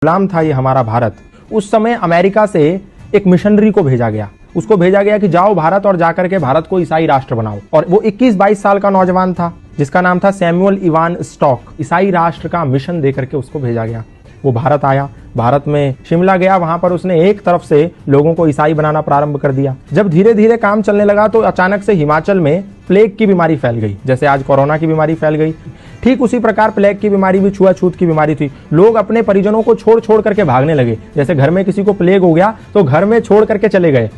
गुलाम था ये हमारा भारत। उस समय अमेरिका से एक मिशनरी को भेजा गया, उसको भेजा गया कि जाओ भारत और जाकर के भारत को ईसाई राष्ट्र बनाओ। और वो 21-22 साल का नौजवान था जिसका नाम था सैमुअल इवान स्टॉक। ईसाई राष्ट्र का मिशन देकर के उसको भेजा गया। वो भारत आया, भारत में शिमला गया, वहां पर उसने एक तरफ से लोगों को ईसाई बनाना प्रारंभ कर दिया। जब धीरे धीरे काम चलने लगा तो अचानक से हिमाचल में प्लेग की बीमारी फैल गई। जैसे आज कोरोना की बीमारी फैल गई, ठीक उसी प्रकार प्लेग की बीमारी भी छुआछूत की बीमारी थी। लोग अपने परिजनों को छोड़ छोड़ करके भागने लगे। जैसे घर में किसी को प्लेग हो गया तो घर में छोड़ करके चले गए।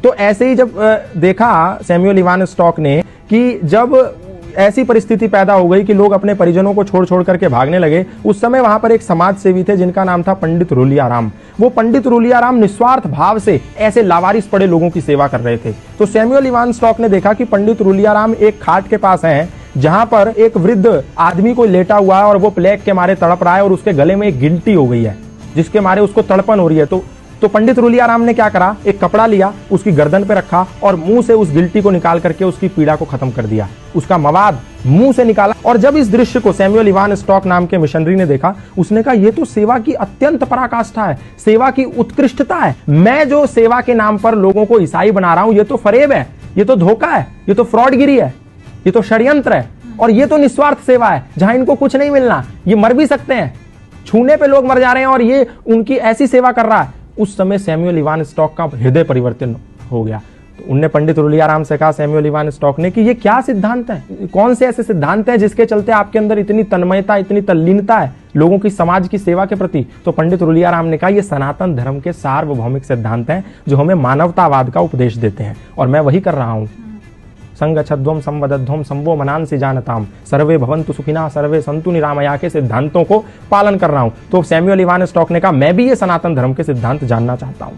तो ऐसे ही जब देखा सैमुअल इवान स्टॉक ने कि जब ऐसी परिस्थिति पैदा हो गई कि लोग अपने परिजनों को छोड़ छोड़ करके भागने लगे, उस समय वहां पर एक समाज सेवी थे जिनका नाम था पंडित रूलियाराम। वो पंडित रूलियाराम निस्वार्थ भाव से ऐसे लावारिस पड़े लोगों की सेवा कर रहे थे। तो सैमुअल इवान स्टॉक ने देखा कि पंडित रूलियाराम एक खाट के पास हैं जहां पर एक वृद्ध आदमी को लेटा हुआ है और वो प्लेग के मारे तड़प रहा है और उसके गले में एक गिल्टी हो गई है जिसके मारे उसको तड़पन हो रही है। तो पंडित रूलियाराम ने क्या करा, एक कपड़ा लिया, उसकी गर्दन पे रखा और मुंह से उस गिल्टी को निकाल करके उसकी पीड़ा को खत्म कर दिया। उसका मवाद मुंह से निकाला। और जब इस दृश्य को सैमुअल इवान स्टॉक नाम के मिशनरी ने देखा, उसने कहा ये तो सेवा की अत्यंत पराकाष्ठा है, सेवा की उत्कृष्टता है। मैं जो सेवा के नाम पर लोगों को ईसाई बना रहा हूं, ये तो फरेब है, ये तो धोखा है, ये तो फ्रॉडगिरी है, ये तो षड्यंत्र है और ये तो निस्वार्थ सेवा है जहां इनको कुछ नहीं मिलना, ये मर भी सकते हैं, छूने पे लोग मर जा रहे हैं और ये उनकी ऐसी सेवा कर रहा है। उस समय सैमुअल इवान स्टॉक का हृदय परिवर्तन हो गया। तो उनने पंडित रूलियाराम से कहा, सैमुअल इवान स्टॉक ने, कि ये क्या सिद्धांत है, कौन से ऐसे सिद्धांत हैं जिसके चलते आपके अंदर इतनी तन्मयता, इतनी तल्लीनता है लोगों की समाज की सेवा के प्रति। तो पंडित रूलियाराम ने कहा, ये सनातन धर्म के सार्वभौमिक सिद्धांत हैं जो हमें मानवतावाद का उपदेश देते हैं और मैं वही कर रहा हूं। संगच्छध्वम संवदध्वम संवो मनांसि जानताम सर्वे भवन्तु सुखिना सर्वे संतु निरामया के सिद्धांतों को पालन कर रहा हूं। तो सैमुअल इवान स्टॉक ने कहा, मैं भी ये सनातन धर्म के सिद्धांत जानना चाहता हूं।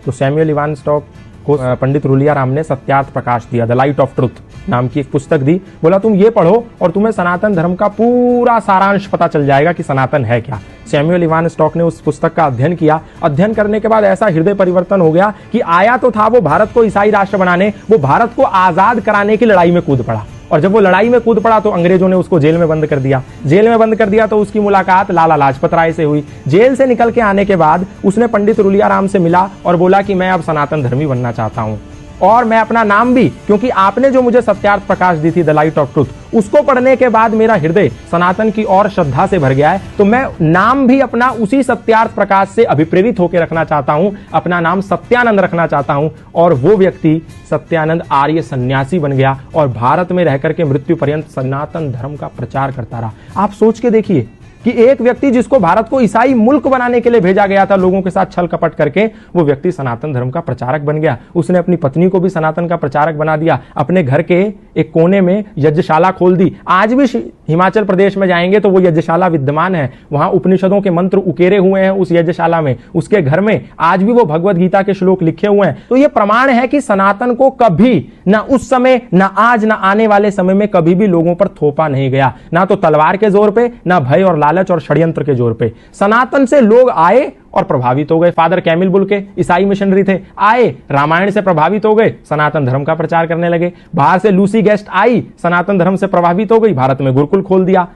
तो सैमुअल इवान स्टॉक को पंडित रूलियाराम ने सत्यार्थ प्रकाश दिया, द लाइट ऑफ ट्रुथ नाम की एक पुस्तक दी। बोला तुम ये पढ़ो और तुम्हें सनातन धर्म का पूरा सारांश पता चल जाएगा कि सनातन है क्या। सैमुअल इवान स्टॉक ने उस पुस्तक का अध्ययन किया। अध्ययन करने के बाद ऐसा हृदय परिवर्तन हो गया कि आया तो था वो भारत को ईसाई राष्ट्र बनाने, वो भारत को आजाद कराने की लड़ाई में कूद पड़ा। और जब वो लड़ाई में कूद पड़ा तो अंग्रेजों ने उसको जेल में बंद कर दिया। जेल में बंद कर दिया तो उसकी मुलाकात लाला लाजपत राय से हुई। जेल से निकल के आने के बाद उसने पंडित रूलियाराम से मिला और बोला कि मैं अब सनातन धर्मी बनना चाहता हूं और मैं अपना नाम भी, क्योंकि आपने जो मुझे सत्यार्थ प्रकाश दी थी, द लाइट ऑफ ट्रुथ, उसको पढ़ने के बाद मेरा हृदय सनातन की और श्रद्धा से भर गया है। तो मैं नाम भी अपना उसी सत्यार्थ प्रकाश से अभिप्रेरित होकर रखना चाहता हूं। अपना नाम सत्यानंद रखना चाहता हूं। और वो व्यक्ति सत्यानंद आर्य सन्यासी बन गया और भारत में रहकर के मृत्यु पर्यंत सनातन धर्म का प्रचार करता रहा। आप सोच के देखिए कि एक व्यक्ति जिसको भारत को ईसाई मुल्क बनाने के लिए भेजा गया था लोगों के साथ छल कपट करके, वो व्यक्ति सनातन धर्म का प्रचारक बन गया। उसने अपनी पत्नी को भी सनातन का प्रचारक बना दिया। अपने घर के एक कोने में यज्ञशाला खोल दी। आज भी हिमाचल प्रदेश में जाएंगे तो वो यज्ञशाला विद्यमान है। वहां उपनिषदों के मंत्र उकेरे हुए हैं उस यज्ञशाला में। उसके घर में आज भी वो भगवत गीता के श्लोक लिखे हुए हैं। तो ये प्रमाण है कि सनातन को कभी ना उस समय, ना आज, ना आने वाले समय में कभी भी लोगों पर थोपा नहीं गया, ना तो तलवार के जोर पे, ना भय और लालच और षड्यंत्र के जोर पे। सनातन से लोग आए और प्रभावित हो गए। फादर कैमिल बुल के ईसाई मिशनरी थे, आए, रामायण से प्रभावित हो गए, सनातन धर्म का प्रचार करने लगे। बाहर से लूसी गेस्ट आई, सनातन धर्म से प्रभावित हो गई, भारत में गुरुकुल खोल दिया।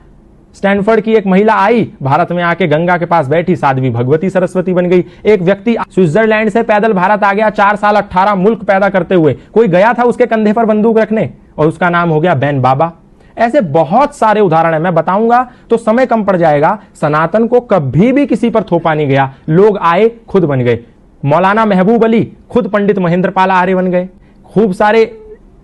स्टैनफोर्ड की एक महिला आई, भारत में आके गंगा के पास बैठी, साध्वी भगवती सरस्वती बन गई। एक व्यक्ति स्विट्जरलैंड से पैदल भारत आ गया, 4 साल 18 मुल्क पैदा करते हुए। कोई गया था उसके कंधे पर बंदूक रखने और उसका नाम हो गया बैन बाबा। ऐसे बहुत सारे उदाहरण है, मैं बताऊंगा तो समय कम पड़ जाएगा। सनातन को कभी भी किसी पर थोपा नहीं गया। लोग आए, खुद बन गए। मौलाना महबूब अली खुद पंडित महेंद्र पाल आर्य बन गए। खूब सारे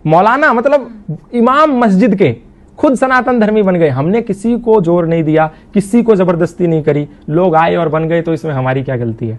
मौलाना, मतलब इमाम मस्जिद के, खुद सनातन धर्मी बन गए। हमने किसी को जोर नहीं दिया, किसी को जबरदस्ती नहीं करी, लोग आए और बन गए। तो इसमें हमारी क्या गलती है?